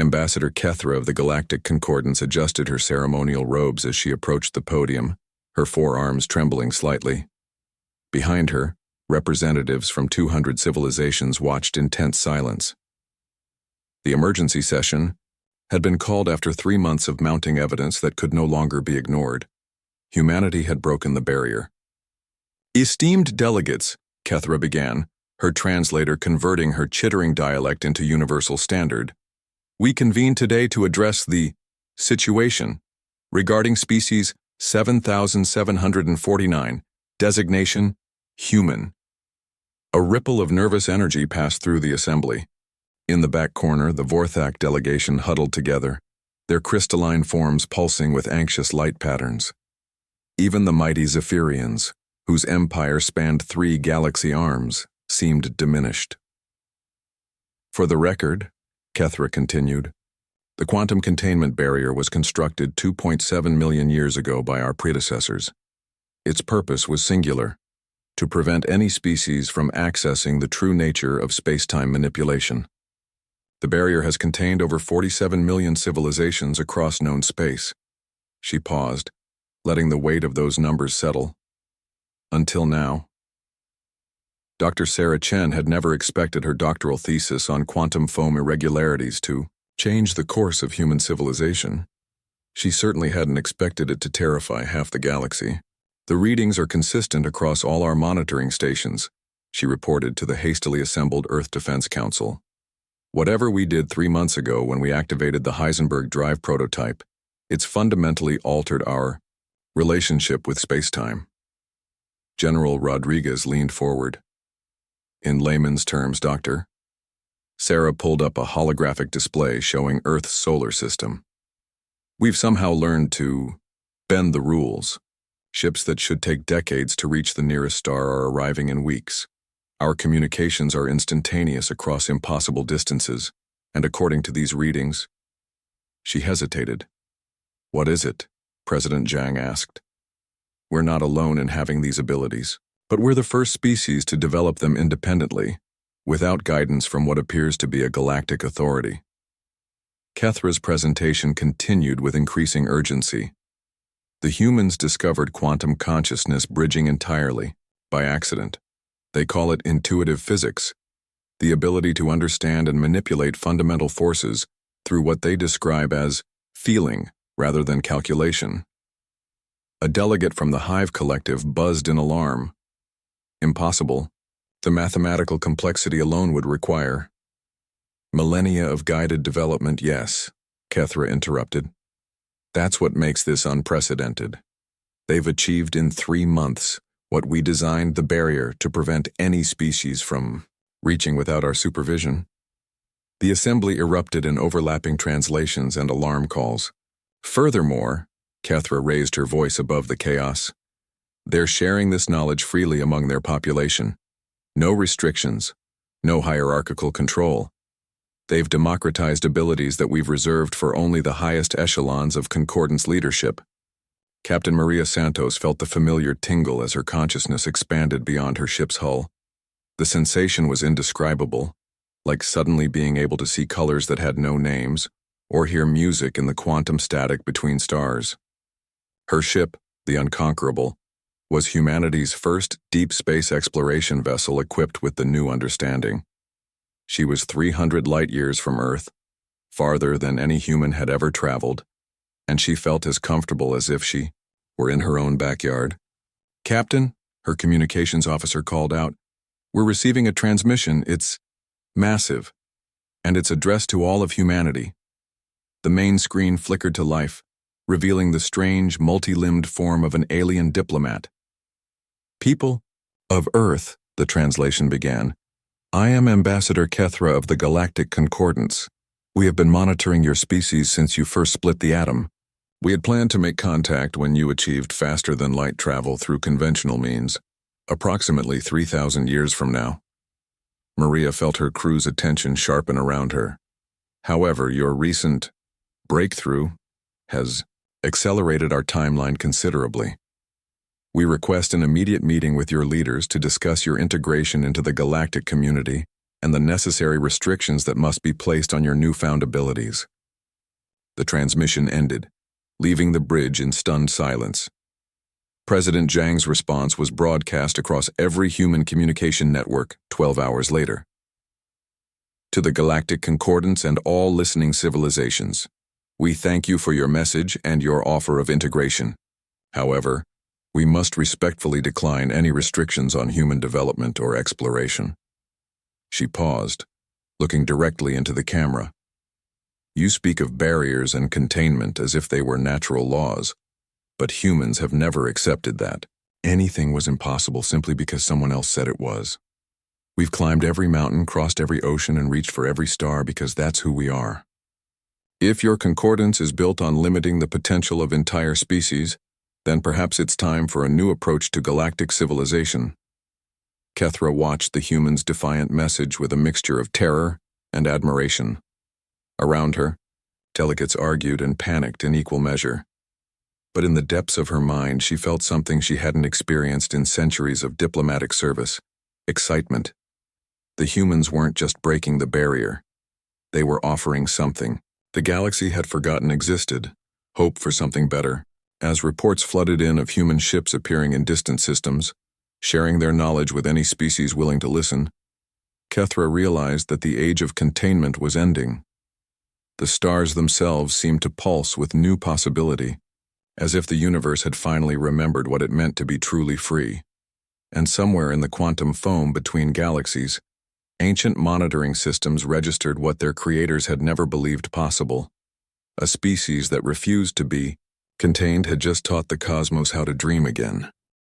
Ambassador Kethra of the Galactic Concordance adjusted her ceremonial robes as she approached the podium, her forearms trembling slightly. Behind her, representatives from 200 civilizations watched in tense silence. The emergency session had been called after 3 months of mounting evidence that could no longer be ignored. Humanity had broken the barrier. Esteemed delegates, Kethra began, her translator converting her chittering dialect into universal standard. We convene today to address the situation regarding species 7749, designation human. A ripple of nervous energy passed through the assembly. In the back corner, the Vorthak delegation huddled together, their crystalline forms pulsing with anxious light patterns. Even the mighty Zephyrians, whose empire spanned 3 galaxy arms, seemed diminished. For the record, Kethra continued, the quantum containment barrier was constructed 2.7 million years ago by our predecessors. Its purpose was singular, to prevent any species from accessing the true nature of space-time manipulation. The barrier has contained over 47 million civilizations across known space. She paused, letting the weight of those numbers settle. Until now. Dr. Sarah Chen had never expected her doctoral thesis on quantum foam irregularities to change the course of human civilization. She certainly hadn't expected it to terrify half the galaxy. The readings are consistent across all our monitoring stations, she reported to the hastily assembled Earth Defense Council. Whatever we did 3 months ago when we activated the Heisenberg drive prototype, it's fundamentally altered our relationship with space-time. General Rodriguez leaned forward. In layman's terms, Doctor. Sarah pulled up a holographic display showing Earth's solar system. We've somehow learned to bend the rules. Ships that should take decades to reach the nearest star are arriving in weeks. Our communications are instantaneous across impossible distances, and according to these readings, she hesitated. What is it? President Zhang asked. We're not alone in having these abilities, but we're the first species to develop them independently, without guidance from what appears to be a galactic authority. Kethra's presentation continued with increasing urgency. The humans discovered quantum consciousness bridging entirely, by accident. They call it intuitive physics, the ability to understand and manipulate fundamental forces through what they describe as feeling rather than calculation. A delegate from the Hive Collective buzzed in alarm. Impossible. The mathematical complexity alone would require. Millennia of guided development, yes, Kethra interrupted. That's what makes this unprecedented. They've achieved in 3 months what we designed the barrier to prevent any species from reaching without our supervision. The assembly erupted in overlapping translations and alarm calls. Furthermore, Kethra raised her voice above the chaos, they're sharing this knowledge freely among their population. No restrictions, no hierarchical control. They've democratized abilities that we've reserved for only the highest echelons of Concordance leadership. Captain Maria Santos felt the familiar tingle as her consciousness expanded beyond her ship's hull. The sensation was indescribable, like suddenly being able to see colors that had no names, or hear music in the quantum static between stars. Her ship, the Unconquerable, was humanity's first deep space exploration vessel equipped with the new understanding. She was 300 light-years from Earth, farther than any human had ever traveled, and she felt as comfortable as if she were in her own backyard. Captain, her communications officer called out, we're receiving a transmission. It's massive, and it's addressed to all of humanity. The main screen flickered to life, revealing the strange, multi-limbed form of an alien diplomat. People of Earth, the translation began. I am Ambassador Kethra of the Galactic Concordance. We have been monitoring your species since you first split the atom. We had planned to make contact when you achieved faster-than-light travel through conventional means, approximately 3,000 years from now. Maria felt her crew's attention sharpen around her. However, your recent breakthrough has accelerated our timeline considerably. We request an immediate meeting with your leaders to discuss your integration into the galactic community and the necessary restrictions that must be placed on your newfound abilities. The transmission ended, leaving the bridge in stunned silence. President Zhang's response was broadcast across every human communication network 12 hours later. To the Galactic Concordance and all listening civilizations, we thank you for your message and your offer of integration. However, we must respectfully decline any restrictions on human development or exploration. She paused, looking directly into the camera. You speak of barriers and containment as if they were natural laws, but humans have never accepted that. Anything was impossible simply because someone else said it was. We've climbed every mountain, crossed every ocean, and reached for every star because that's who we are. If your concordance is built on limiting the potential of entire species, then perhaps it's time for a new approach to galactic civilization. Kethra watched the humans' defiant message with a mixture of terror and admiration. Around her, delegates argued and panicked in equal measure. But in the depths of her mind, she felt something she hadn't experienced in centuries of diplomatic service: excitement. The humans weren't just breaking the barrier. They were offering something the galaxy had forgotten existed, hope for something better. As reports flooded in of human ships appearing in distant systems, sharing their knowledge with any species willing to listen, Kethra realized that the age of containment was ending. The stars themselves seemed to pulse with new possibility, as if the universe had finally remembered what it meant to be truly free. And somewhere in the quantum foam between galaxies, ancient monitoring systems registered what their creators had never believed possible. A species that refused to be contained had just taught the cosmos how to dream again.